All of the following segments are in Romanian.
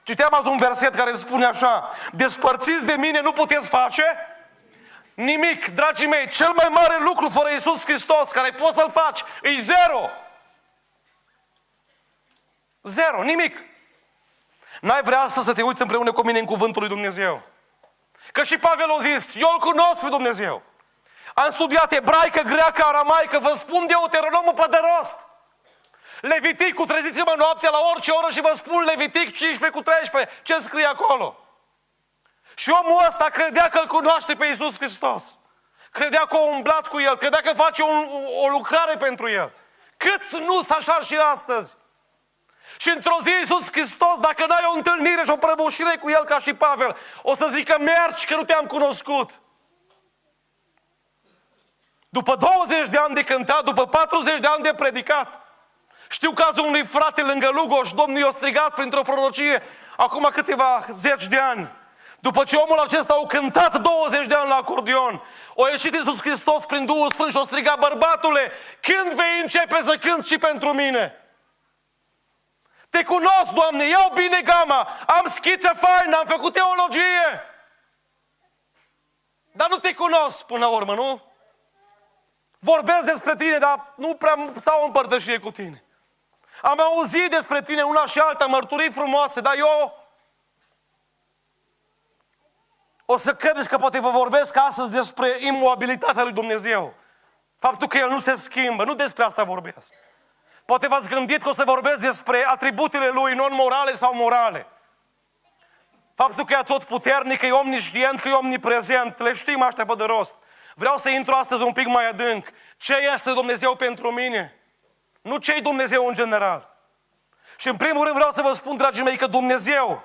Citeam azi un verset care spune așa: despărțiți de mine nu puteți face nimic. Dragii mei, cel mai mare lucru fără Iisus Hristos care poți să-l faci e zero. Zero, nimic. N-ai vrea astăzi să te uiți împreună cu mine în cuvântul lui Dumnezeu? Că și Pavel a zis, eu îl cunosc pe Dumnezeu. Am studiat ebraică, greacă, aramaică, vă spun Deuteronomul pe de rost. Leviticul, treziți-mă noaptea la orice oră și vă spun Levitic 15:13, ce scrie acolo. Și omul ăsta credea că îl cunoaște pe Iisus Hristos. Credea că a umblat cu El, credea că face o lucrare pentru El. Câți nu-s așa și astăzi? Și într-o zi Iisus Hristos, dacă n-ai o întâlnire și o prăbușire cu El ca și Pavel, o să zică mergi că nu te-am cunoscut. După 20 de ani de cântat, după 40 de ani de predicat, știu cazul unui frate lângă Lugoș, Domnul i-a strigat printr-o prorocie acum câteva zeci de ani. După ce omul acesta a cântat 20 de ani la acordeon, a ieșit Iisus Hristos prin Duhul Sfânt și a strigat: bărbatule, când vei începe să cânti și pentru mine? Te cunosc, Doamne, iau bine gama, am schiță faină, am făcut teologie. Dar nu te cunosc până la urmă, nu? Vorbesc despre tine, dar nu prea stau în părtășie cu tine. Am auzit despre tine una și alta, mărturii frumoase, dar eu o să credeți că poate vă vorbesc astăzi despre imobilitatea lui Dumnezeu. Faptul că El nu se schimbă, nu despre asta vorbesc. Poate v-ați gândit că o să vorbesc despre atributele Lui non-morale sau morale. Faptul că e atotputernic, că e omniscient, că e omniprezent, le știm aștia pe de rost. Vreau să intru astăzi un pic mai adânc. Ce este Dumnezeu pentru mine? Nu ce-i Dumnezeu în general. Și în primul rând vreau să vă spun, dragii mei, că Dumnezeu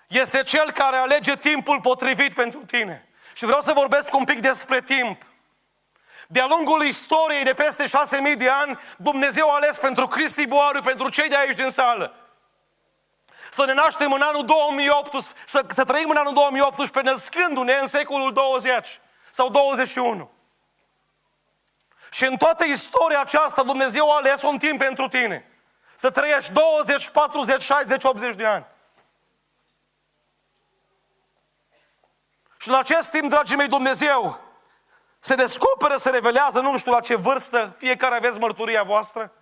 este Cel care alege timpul potrivit pentru tine. Și vreau să vorbesc un pic despre timp. De-a lungul istoriei de peste 6.000 de ani, Dumnezeu a ales pentru Cristi Boariu, pentru cei de aici din sală, să ne naștem în anul 2018, să trăim în anul 2018, născându-ne în secolul 20 sau 21. Și în toată istoria aceasta, Dumnezeu a ales un timp pentru tine. Să trăiești 20, 40, 60, 80 de ani. Și în acest timp, dragii mei, Dumnezeu se descoperă, se revelează, nu știu la ce vârstă, fiecare aveți mărturia voastră.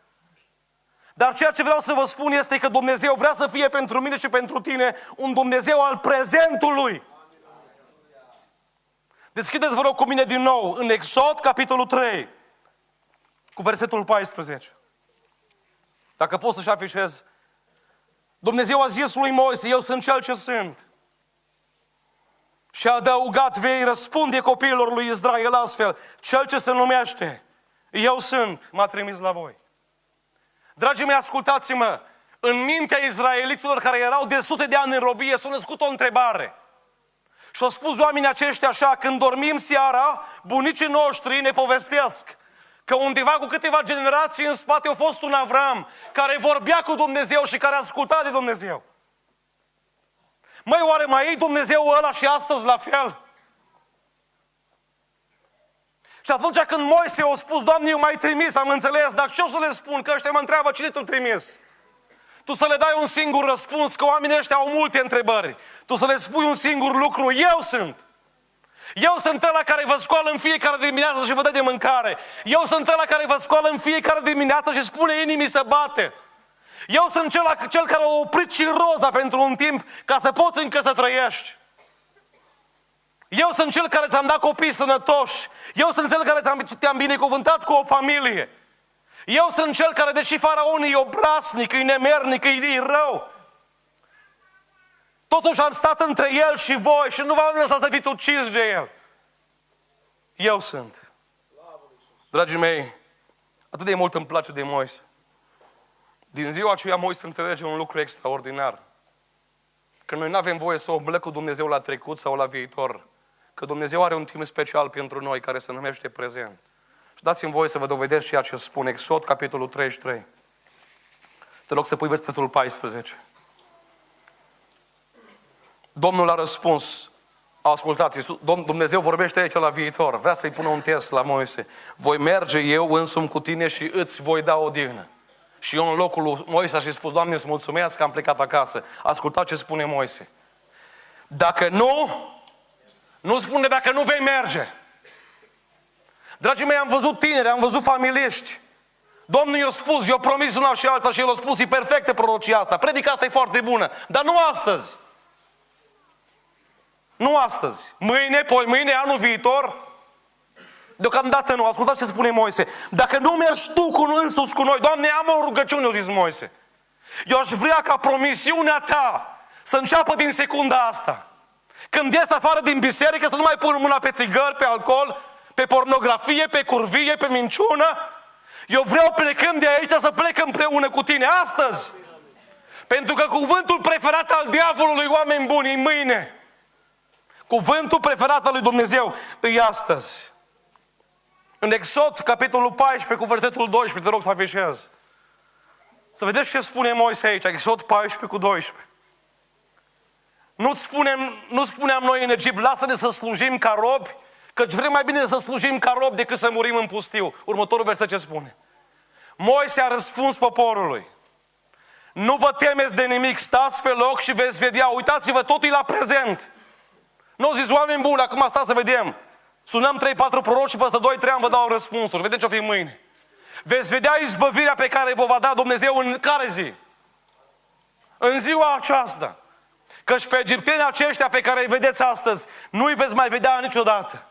Dar ceea ce vreau să vă spun este că Dumnezeu vrea să fie pentru mine și pentru tine un Dumnezeu al prezentului. Deschideți, vă rog, cu mine din nou în Exod, capitolul 3, cu versetul 14. Dacă poți să-și afișez. Dumnezeu a zis lui Moise: eu sunt Cel ce sunt. Și a adăugat: vei răspunde copiilor lui Israel astfel: Cel ce se numește Eu sunt, m-a trimis la voi. Dragii mei, ascultați-mă, în mintea izraeliților care erau de sute de ani în robie s-a născut o întrebare. Și au spus oamenii aceștia așa: când dormim seara, bunicii noștri ne povestesc că undeva cu câteva generații în spate a fost un Avram care vorbea cu Dumnezeu și care asculta de Dumnezeu. Măi, oare mai e Dumnezeu ăla și astăzi la fel? Și atunci când Moise a spus: Doamne, eu m-ai trimis, am înțeles, dar ce o să le spun? Că ăștia mă întreabă: cine te-a trimis? Tu să le dai un singur răspuns, că oamenii ăștia au multe întrebări. Tu să le spui un singur lucru: eu sunt. Eu sunt ăla care vă scoală în fiecare dimineață și vă dă de mâncare. Eu sunt ăla care vă scoală în fiecare dimineață și spune inimii să bate. Eu sunt cel care a oprit și roza pentru un timp ca să poți încă să trăiești. Eu sunt cel care ți-am dat copii sănătoși. Eu sunt cel care te-am binecuvântat cu o familie. Eu sunt cel care, deși faraonul e obraznic, e nemernic, e rău, totuși am stat între el și voi și nu v-am lăsat să fiți ucis de el. Eu sunt. Dragii mei, atât de mult îmi place de Moise. Din ziua aceea Moise înțelege un lucru extraordinar. Că noi nu avem voie să umblăm cu Dumnezeu la trecut sau la viitor. Că Dumnezeu are un timp special pentru noi care se numește prezent. Și dați-mi voie să vă dovedesc ceea ce spune Exod, capitolul 33. Te rog să pui versetul 14. Domnul a răspuns: ascultați, Dumnezeu vorbește aici la viitor. Vrea să-i pună un test la Moise. Voi merge eu însumi cu tine și îți voi da odihnă. Și eu în locul lui Moise aș fi spus, Doamne, îți mulțumesc că am plecat acasă. Ascultați ce spune Moise. Dacă nu spune dacă nu vei merge. Dragii mei, am văzut tineri, am văzut familiști. Domnul i-a spus, i-a promis una și alta și el a spus, e perfectă prorocia asta. Predica asta e foarte bună, dar nu astăzi. Nu astăzi. Mâine, poimâine, anul viitor. Deocamdată nu. Ascultați ce spune Moise. Dacă nu mergi tu însuți cu noi, Doamne, am o rugăciune, a zis Moise. Eu aș vrea ca promisiunea ta să înceapă din secunda asta. Când ies afară din biserică să nu mai pun mâna pe țigări, pe alcool, pe pornografie, pe curvie, pe minciună. Eu vreau plecând de aici să plec împreună cu tine astăzi. Pentru că cuvântul preferat al diavolului, oameni buni, e mâine. Cuvântul preferat al lui Dumnezeu e astăzi. În Exod, capitolul 14, cu versetul 12, te rog să afișez. Să vedeți ce spune Moise aici, Exod 14 cu 12. Nu spuneam noi în Egipt, lasă-ne să slujim ca robi, căci vrem mai bine să slujim ca robi decât să murim în pustiu. Următorul verset ce spune? Moise a răspuns poporului. Nu vă temeți de nimic, stați pe loc și veți vedea. Uitați-vă, totul e la prezent. Nu zis, oameni buni, acum stați să vedem. Sunăm 3-4 proroci și peste 2-3 ani vă dau răspunsuri. Vedem ce-o fi mâine. Veți vedea izbăvirea pe care vă va da Dumnezeu în care zi? În ziua aceasta. Căci pe egiptenii aceștia pe care îi vedeți astăzi, nu îi veți mai vedea niciodată.